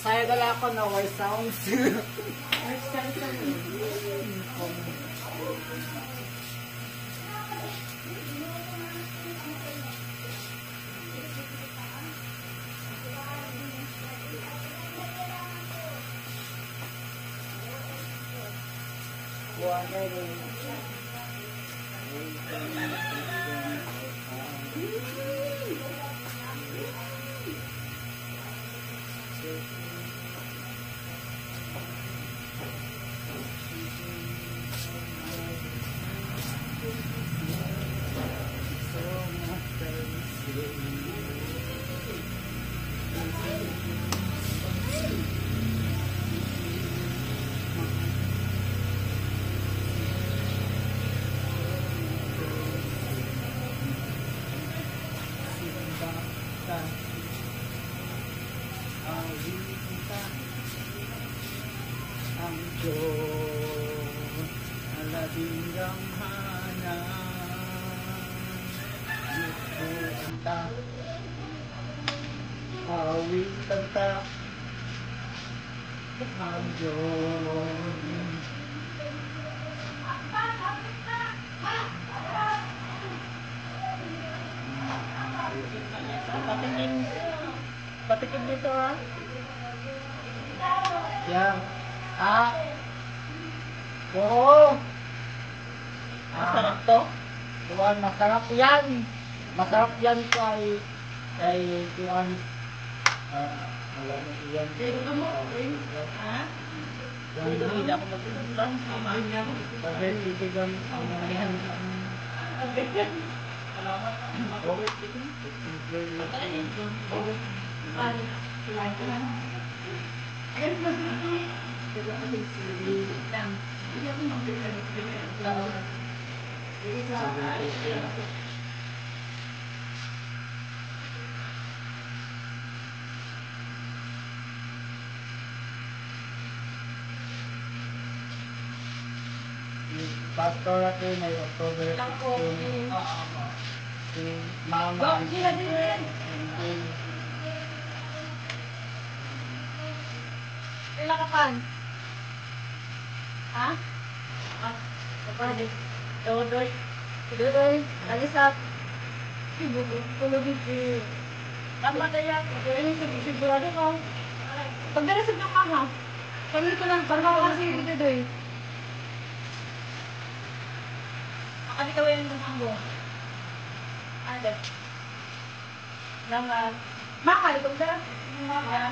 Saya dala ako na white sounds. Ang Diyos alabingang hanan ito anta awit kanta ang Diyos patikin dito ha yan oo masarap to tuwan masarap yan kay tuwan yan dito mo ha hindi ako magtutulong kasi titigan ang manihan salamat Pastor ako may October si Mama Ilakapan. Ha? Kapag Dodoy. Dodoy. Alisap. Tulogin si. Tama na yan. Sigurado ka. Pag nalasag na ka ha. Pamili ko lang. Parang ako kasi yung Dodoy. Akali ka yung nangbo. Ano? Naman. Makali kong da. Maka.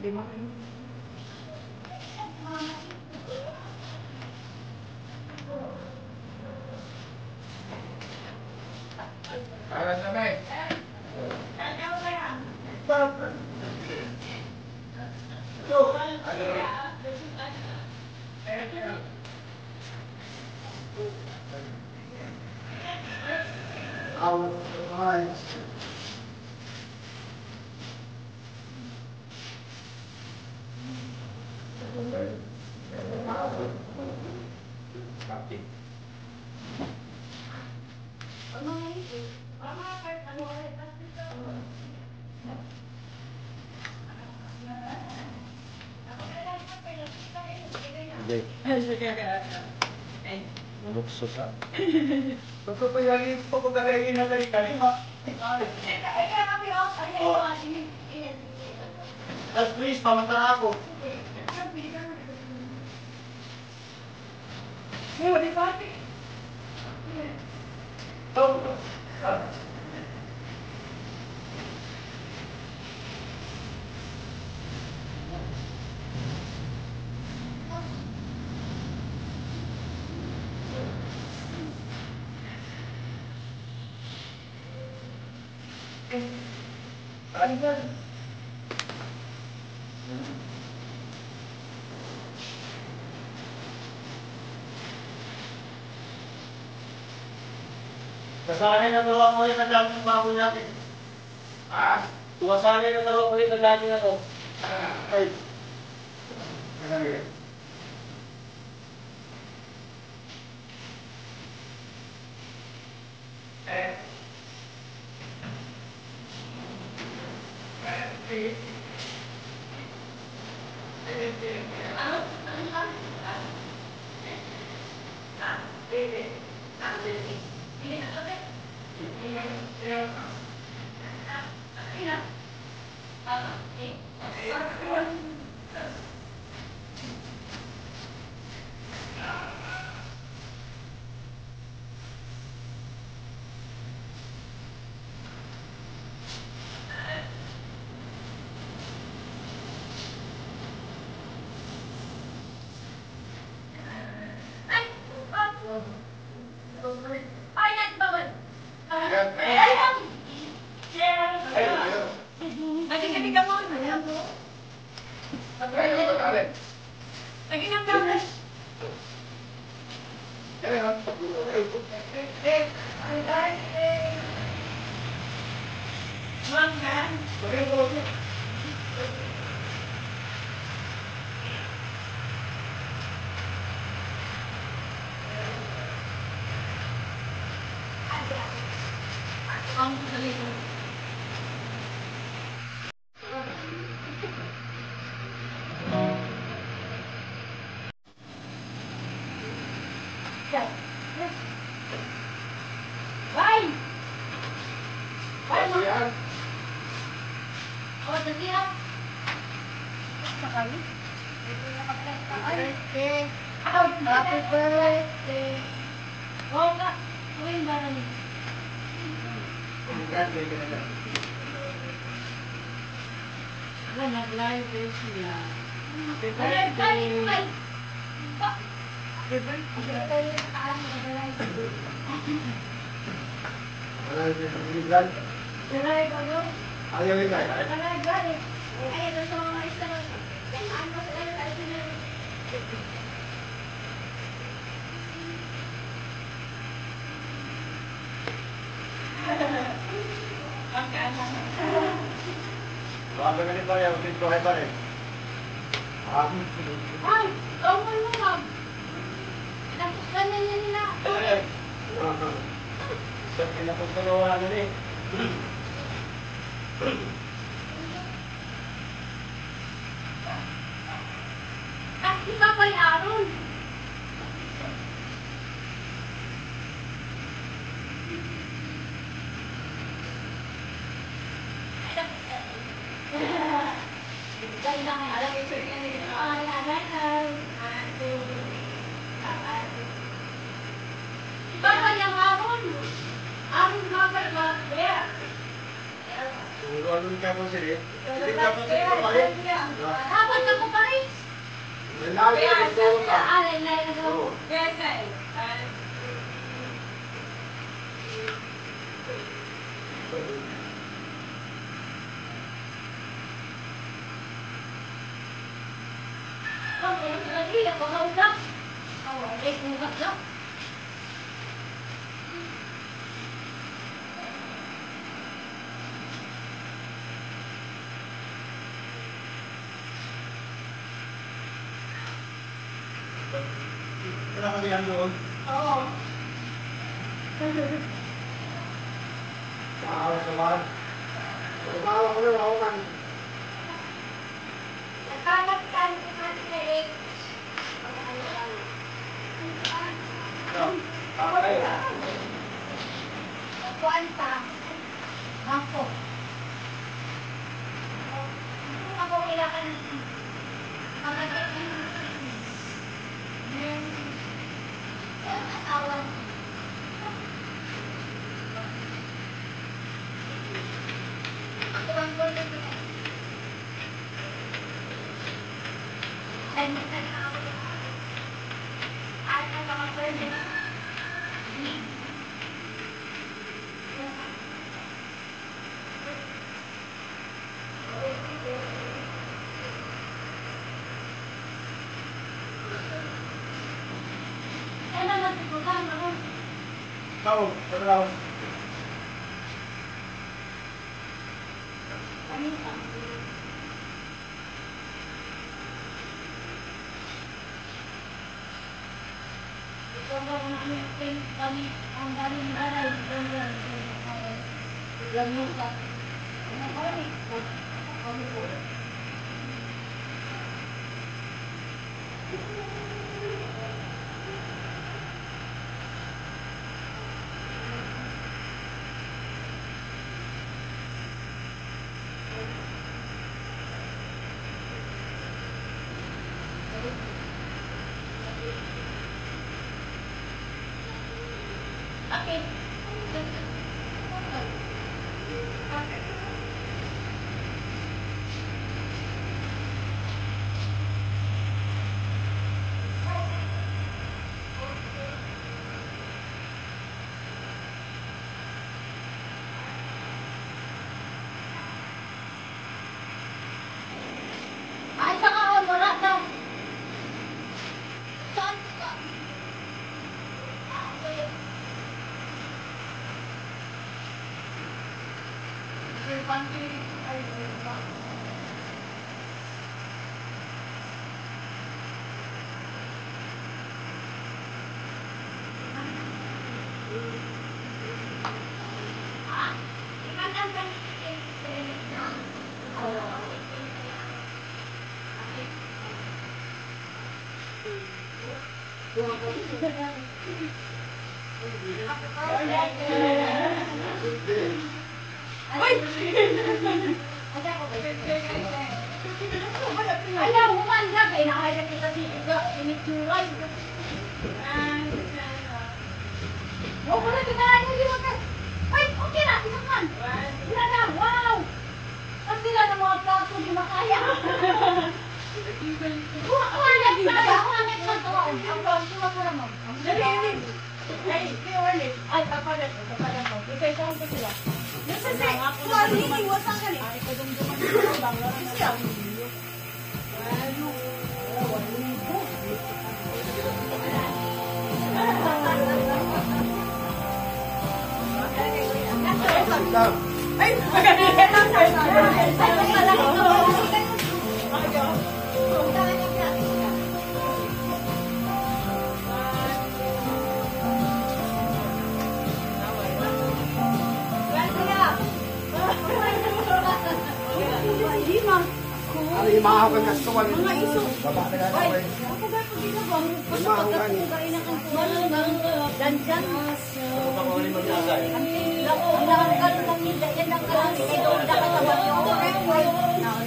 Di makan. Alas na may. our lives. Lukso sa. Pagkapayagin po ko kagagin na rin kalima. Tapos please, pamantara ako. Di ba? Nasanay na gawa ko ulit ang daming baboy natin. Ah? Nasanay na gawa ko ulit ang daming na to. Ay. Happy birthday. Oh, enggak. Uwin bareng. Wala, nag-live eh siya. Happy Ay, birthday. Happy birthday. Taray, bago. Ayaw yun tayo. Taray, galing. Ay, ito sa mga isa lang. Ano sa iyo, ay sinari. Bago ganit pa yan, dito kayo pa rin. Ay, tawag mo lang. Napukan na niya nila. Sa pinapagpagawa eh. Ah, iba pa yung Aaron. Dahil na nga, alam mo yung Iba yung Aaron. Aaron nga ba ba? Kaya. Ano ka mo sila? Hindi ka mo sila pa rin. Dapat na ko pa rin. Lalaki ka rin doon ka. Alay na yun. Oo. Lagi ako kausap. Ay, kung kausap. Wala kami yan doon. Oo. Maawas naman. Maawas ko rin ako kan. Nagkalat ka ng Eric. Ay. Kuwanta. Ako. Ako kailangan asawa. Ako ang gulo ko. Ay, ang mga pwede. Tawag, tawag. Okay. Ay, saka wala na. Saan ka? Okay. Ayaw, humanda kayo. Nakaya kita dito. Initsuray. Oh, wala ka na. Hindi mo ka. Ay, okay na. Isang man. Wala na. Wow. Ang sila ng mga plato di makaya. Wala di ba? Wala ka to. Ang plato mo naman. Ay, papalit. Papalit mo. Isa-isang ko sila. Limahaw ka kasuan. Mga iso. Baba ka na naman. Ako ba pag ginabang? Pasok ka po ka ina kang malangang dandan. Lako, ang nakakalo ng nila. Yan ang kalang ito. Nakatawa niyo.